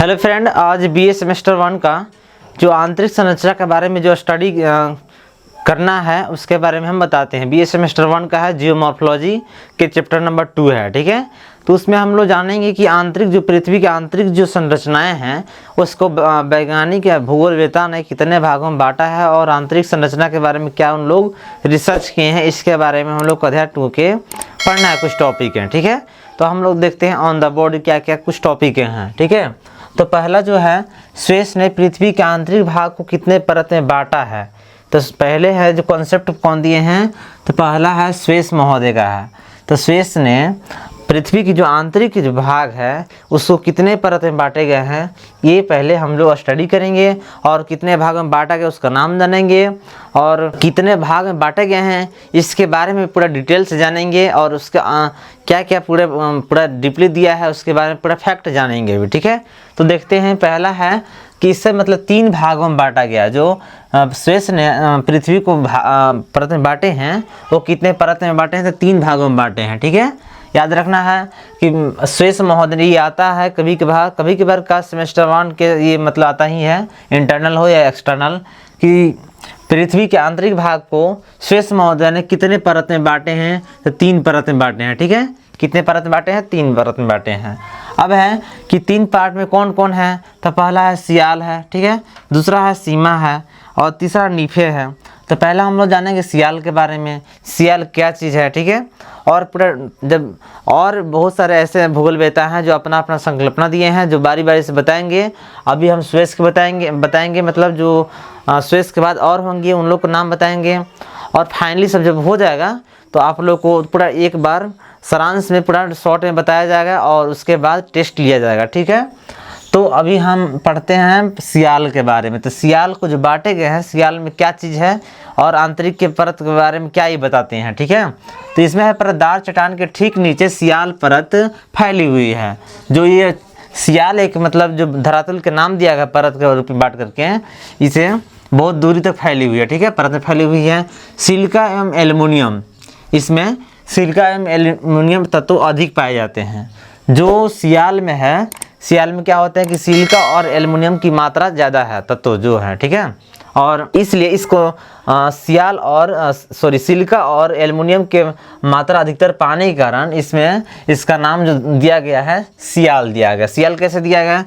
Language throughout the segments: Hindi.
हेलो फ्रेंड, आज बीए सेमेस्टर 1 का जो आंतरिक संरचना के बारे में जो स्टडी करना है उसके बारे में हम बताते हैं। बीए सेमेस्टर 1 का है, जियोमॉर्फोलॉजी के चैप्टर नंबर 2 है, ठीक है। तो उसमें हम लोग जानेंगे कि आंतरिक जो पृथ्वी की आंतरिक जो संरचनाएं हैं उसको वैज्ञानिक या भूगोलवेत्ता ने कितने भागों में बांटा है और आंतरिक संरचना के बारे में क्या उन लोग रिसर्च किए हैं, इसके बारे में हम लोग अध्याय 2 के पढ़ना है। कुछ टॉपिक हैं, ठीक है। तो हम लोग देखते हैं ऑन द बोर्ड क्या क्या कुछ टॉपिक हैं, ठीक है। तो पहला जो है, स्वेस ने पृथ्वी के आंतरिक भाग को कितने परत में बांटा है। तो पहले है जो कॉन्सेप्ट कौन दिए हैं, तो पहला है स्वेस महोदय का है। तो स्वेस ने पृथ्वी की जो आंतरिक जो भाग है उसको कितने परत में बांटे गए हैं, ये पहले हम लोग स्टडी करेंगे। और कितने भाग में बांटा गया उसका नाम जानेंगे और कितने भाग में बांटे गए हैं इसके बारे में पूरा डिटेल से जानेंगे। और उसका क्या क्या पूरा डीपली दिया है उसके बारे में पूरा फैक्ट जानेंगे भी, ठीक है। तो देखते हैं, पहला है कि इससे मतलब 3 भागों में बांटा गया। जो स्वेस ने पृथ्वी को परत में बांटे हैं वो कितने परत में बांटे हैं, तो 3 भागों में बांटे हैं, ठीक है। याद रखना है कि स्वेस महोदय ये आता है कभी कभार का सेमेस्टर 1 के ये मतलब आता ही है, इंटरनल हो या एक्सटर्नल, कि पृथ्वी के आंतरिक भाग को स्वेस महोदय ने कितने परत में बांटे हैं, तो 3 परत में बांटे हैं, ठीक है। कितने परत में बांटे हैं, 3 परत में बांटे हैं। अब है कि 3 पार्ट में कौन कौन है, तो पहला है सियाल है, ठीक है, दूसरा है सीमा है और तीसरा नीफे है। तो पहला हम लोग जानेंगे सियाल के बारे में, सियाल क्या चीज़ है, ठीक है। और पूरा जब और बहुत सारे ऐसे भूगोलवेत्ता हैं जो अपना अपना संकल्पना दिए हैं जो बारी बारी से बताएंगे। अभी हम स्वेस के बताएंगे मतलब जो स्वेस के बाद और होंगे उन लोग को नाम बताएंगे। और फाइनली सब जब हो जाएगा तो आप लोग को पूरा एक बार सारांश में पूरा शॉर्ट में बताया जाएगा और उसके बाद टेस्ट लिया जाएगा, ठीक है। तो अभी हम पढ़ते हैं सियाल के बारे में। तो सियाल को जो बांटे गए हैं, सियाल में क्या चीज़ है और आंतरिक के परत के बारे में क्या ये बताते हैं, ठीक है। तो इसमें है परतदार चट्टान के ठीक नीचे सियाल परत फैली हुई है। जो ये सियाल एक मतलब जो धरातल के नाम दिया गया परत के रूप में बांट करके, इसे बहुत दूरी तक फैली हुई है, ठीक है, परत में फैली हुई है। सिलिका एवं एल्युमिनियम, इसमें सिलिका एवं एल्युमिनियम तत्व अधिक पाए जाते हैं। जो सियाल में है, सियाल में क्या होता है कि सिलिका और एल्युमिनियम की मात्रा ज़्यादा है तत्व जो है, ठीक है। और इसलिए इसको सिलिका और एल्युमिनियम के मात्रा अधिकतर पाने के कारण इसमें इसका नाम जो दिया गया है सियाल दिया गया। सियाल कैसे दिया गया,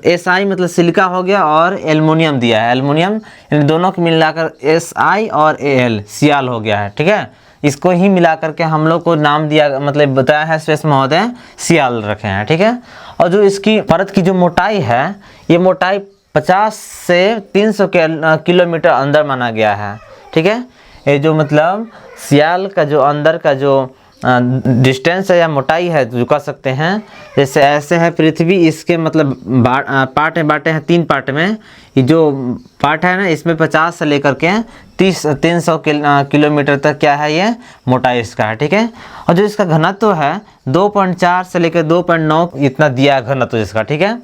SI मतलब सिलिका हो गया और एल्युमिनियम दिया है, एल्युमिनियम इन दोनों को मिलाकर SI और AL सियाल हो गया है, ठीक है। इसको ही मिलाकर के हम लोग को नाम दिया मतलब बताया है स्वेस महोदय, सियाल रखे हैं, ठीक है। और जो इसकी परत की जो मोटाई है, ये मोटाई 50 से 300 किलोमीटर अंदर माना गया है, ठीक है। ये जो मतलब सियाल का जो अंदर का जो डिस्टेंस है या मोटाई है जो कह सकते हैं, जैसे ऐसे है पृथ्वी, इसके मतलब पार्ट में बांटे हैं 3 पार्ट में। ये जो पार्ट है ना, इसमें 50 से लेकर के 300 किलोमीटर तक क्या है ये मोटाई इसका है, ठीक है। और जो इसका घनत्व है 2.4 से लेकर 2.9 इतना दिया है घनत्व इसका, ठीक है।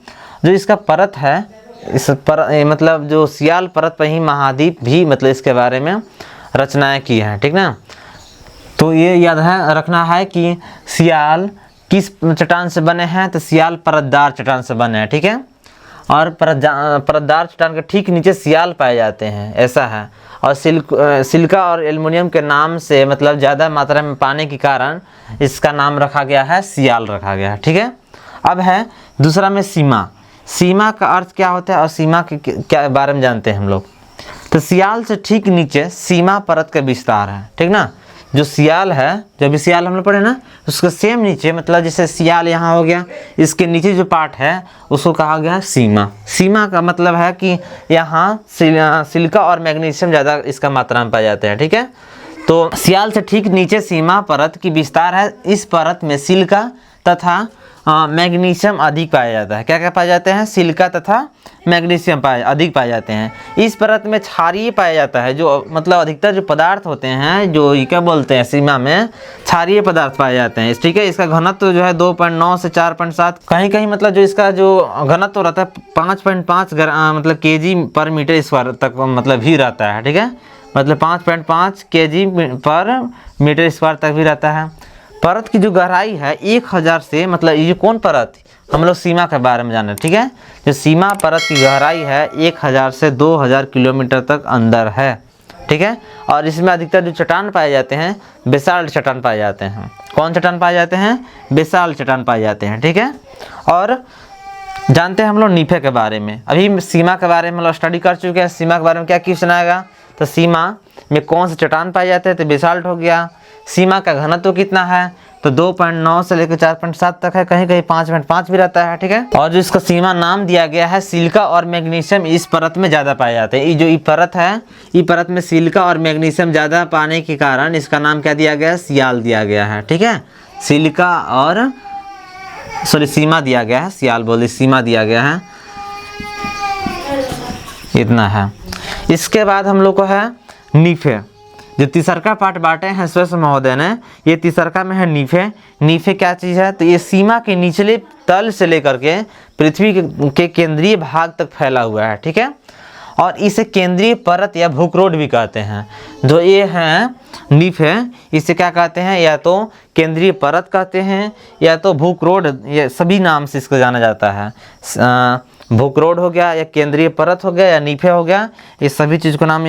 जो इसका परत है, इस पर मतलब जो सियाल परत पर ही महाद्वीप भी मतलब इसके बारे में रचनाएं की हैं, ठीक ना। तो ये याद है रखना है कि सियाल किस चट्टान से बने हैं, तो सियाल परतदार चट्टान से बने हैं, ठीक है। और परतदार चट्टान के ठीक नीचे सियाल पाए जाते हैं, ऐसा है। और सिलिका और एल्युमिनियम के नाम से मतलब ज़्यादा मात्रा में पाने के कारण इसका नाम रखा गया है, सियाल रखा गया है, ठीक है। अब है दूसरा में सीमा। सीमा का अर्थ क्या होता है और सीमा के क्या बारे में जानते हैं हम लोग। तो सियाल से ठीक नीचे सीमा परत का विस्तार है, ठीक ना। जो सियाल है, जब भी सियाल हम लोग पढ़े ना, उसके सेम नीचे मतलब जैसे सियाल यहाँ हो गया, इसके नीचे जो पार्ट है उसको कहा गया सीमा। सीमा का मतलब है कि यहाँ सिलिका और मैग्नीशियम ज़्यादा इसका मात्रा में पाए जाते हैं, ठीक है। तो सियाल से ठीक नीचे सीमा परत की विस्तार है। इस परत में सिलिका तथा मैग्नीशियम अधिक पाया जाता है। क्या क्या पाए जाते हैं, सिलिका तथा मैग्नीशियम अधिक पाए जाते हैं। इस परत में क्षारीय पाया जाता है, जो मतलब अधिकतर जो पदार्थ होते हैं जो ये क्या बोलते हैं सीमा में क्षारीय पदार्थ पाए जाते हैं, ठीक है। इसका घनत्व जो है 2.9 से 4.7, कहीं कहीं मतलब जो इसका जो घनत्व रहता है 5.5 मतलब kg/m² तक मतलब भी रहता है, ठीक है। मतलब 5.5 kg/m² तक भी रहता है। परत की जो गहराई है 1000 से, मतलब ये कौन परत, हम लोग सीमा के बारे में जान रहे हैं, ठीक है। जो सीमा परत की गहराई है 1000 से 2000 किलोमीटर तक अंदर है, ठीक है। और इसमें अधिकतर जो चट्टान पाए जाते हैं बेसाल्ट चट्टान पाए जाते हैं। कौन चट्टान पाए जाते हैं? बेसाल्ट चट्टान पाए जाते हैं, ठीक है। और जानते हैं हम लोग नीफे के बारे में। अभी सीमा के बारे में हम लोग स्टडी कर चुके हैं। सीमा के बारे में क्या क्वेश्चन आएगा? तो सीमा में कौन से चट्टान पाए जाते हैं? तो बेसाल्ट हो गया। सीमा का घनत्व कितना है? तो 2.9 से लेकर 4.7 तक है, कहीं कहीं 5.5 भी रहता है, ठीक है। और जो इसका सीमा नाम दिया गया है, सिलिका और मैग्नीशियम इस परत में ज़्यादा पाए जाते हैं। ये जो परत है, ये परत में सिलिका और मैग्नीशियम ज़्यादा पाने के कारण इसका नाम क्या दिया गया है? सियाल दिया गया है, ठीक है। सिलिका और सीमा दिया गया है, सियाल बोले, सीमा दिया गया है, इतना है। इसके बाद हम लोग को है नीफे। जो तीसरका पार्ट बांटे हैं श्वेस महोदय ने, ये तीसरका में है नीफे। नीफे क्या चीज़ है? तो ये सीमा के निचले तल से लेकर के पृथ्वी के केंद्रीय भाग तक फैला हुआ है, ठीक है। और इसे केंद्रीय परत या भूकरोड भी कहते हैं। जो ये हैं नीफे, इसे क्या कहते हैं? या तो केंद्रीय परत कहते हैं या तो भूकरोड, ये सभी नाम से इसको जाना जाता है। भूकरोड हो गया या केंद्रीय परत हो गया या नीफे हो गया, ये सभी चीज़ का नाम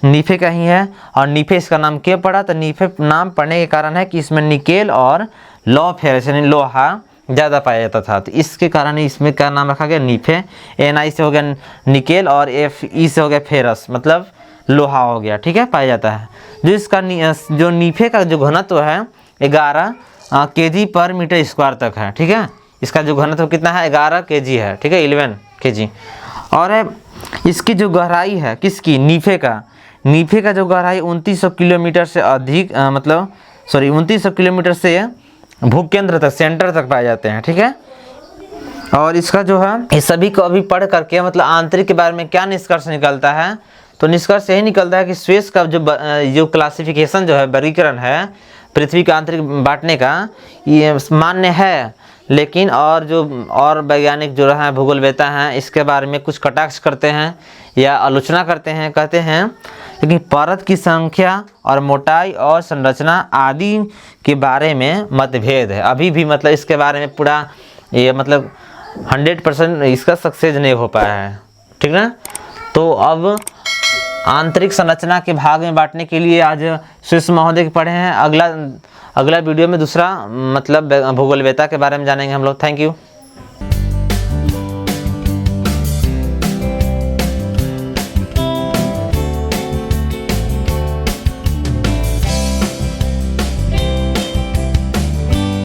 नीफे का ही है। और नीफे इसका नाम क्यों पड़ा? तो नीफे नाम पड़ने के कारण है कि इसमें निकेल और लौ फेरस यानी लोहा ज़्यादा पाया जाता था, तो इसके कारण इसमें क्या नाम रखा गया? नीफे। Ni से हो गया निकेल और Fe से हो गया फेरस, मतलब लोहा हो गया, ठीक है, पाया जाता है। जो इसका जो नीफे का जो घनत्व है 11 kg पर मीटर स्क्वायर तक है, ठीक है। इसका जो घनत्व कितना है? 11 kg है, ठीक है, 11 kg। और इसकी जो गहराई है किसकी? नीफे का। नीफे का जो गहराई 2900 किलोमीटर से अधिक, मतलब 2900 किलोमीटर से भूकेंद्र तक, सेंटर तक पाए जाते हैं, ठीक है। और इसका जो है, इस सभी को अभी पढ़ करके मतलब आंतरिक के बारे में क्या निष्कर्ष निकलता है? तो निष्कर्ष यही निकलता है कि श्वेस का जो क्लासिफिकेशन जो है, वर्गीकरण है पृथ्वी का आंतरिक बांटने का, ये मान्य है। लेकिन और वैज्ञानिक जो है, भूगोलवेता हैं, इसके बारे में कुछ कटाक्ष करते हैं या आलोचना करते हैं। कहते हैं लेकिन परत की संख्या और मोटाई और संरचना आदि के बारे में मतभेद है अभी भी। मतलब इसके बारे में पूरा ये मतलब 100% इसका सक्सेस नहीं हो पाया है, ठीक ना। तो अब आंतरिक संरचना के भाग में बांटने के लिए आज श्वेस महोदय के पढ़े हैं। अगला वीडियो में दूसरा मतलब भूगोलवेता के बारे में जानेंगे हम लोग। Thank you.